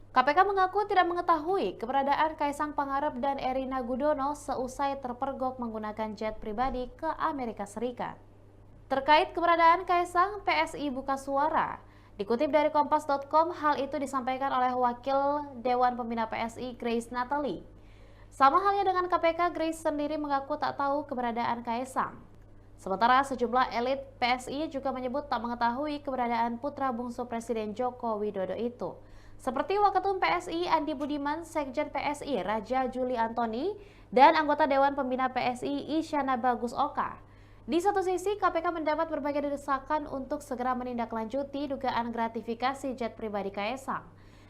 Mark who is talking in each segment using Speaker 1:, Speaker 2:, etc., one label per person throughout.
Speaker 1: KPK mengaku tidak mengetahui keberadaan Kaisang Pangarep dan Erina Gudono seusai terpergok menggunakan jet pribadi ke Amerika Serikat. Terkait keberadaan Kaisang, PSI buka suara. Dikutip dari Kompas.com, hal itu disampaikan oleh Wakil Dewan Pembina PSI Grace Natali. Sama halnya dengan KPK, Grace sendiri mengaku tak tahu keberadaan Kaisang. Sementara sejumlah elit PSI juga menyebut tak mengetahui keberadaan putra bungsu Presiden Joko Widodo itu. Seperti Waketum PSI Andi Budiman, Sekjen PSI Raja Juli Antoni, dan anggota Dewan Pembina PSI Isyana Bagus Oka. Di satu sisi, KPK mendapat berbagai desakan untuk segera menindaklanjuti dugaan gratifikasi jet pribadi Kaisang.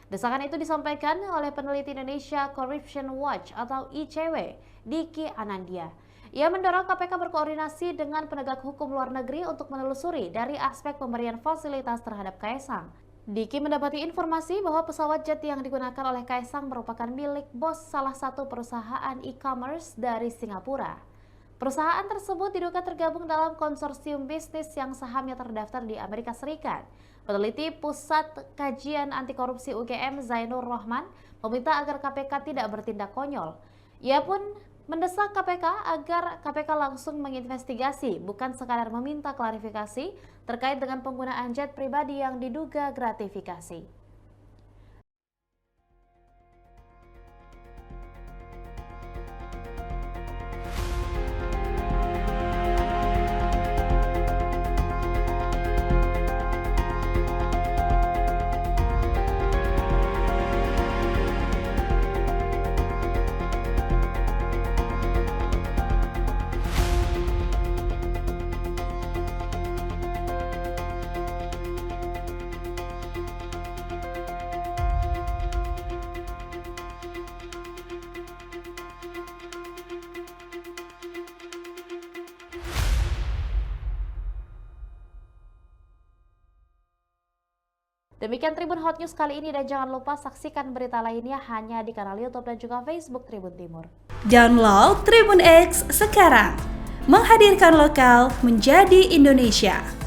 Speaker 1: Desakan itu disampaikan oleh peneliti Indonesia Corruption Watch atau ICW, Diki Anandia. Ia mendorong KPK berkoordinasi dengan penegak hukum luar negeri untuk menelusuri dari aspek pemberian fasilitas terhadap Kaisang. Diki mendapati informasi bahwa pesawat jet yang digunakan oleh Kaisang merupakan milik bos salah satu perusahaan e-commerce dari Singapura. Perusahaan tersebut diduga tergabung dalam konsorsium bisnis yang sahamnya terdaftar di Amerika Serikat. Peneliti Pusat Kajian Anti Korupsi UGM Zainur Rahman meminta agar KPK tidak bertindak konyol. Ia pun mendesak KPK agar KPK langsung menginvestigasi, bukan sekadar meminta klarifikasi terkait dengan penggunaan jet pribadi yang diduga gratifikasi. Demikian Tribun Hot News kali ini dan jangan lupa saksikan berita lainnya hanya di kanal YouTube dan juga Facebook Tribun Timur.
Speaker 2: Download Tribun X sekarang, menghadirkan lokal menjadi Indonesia.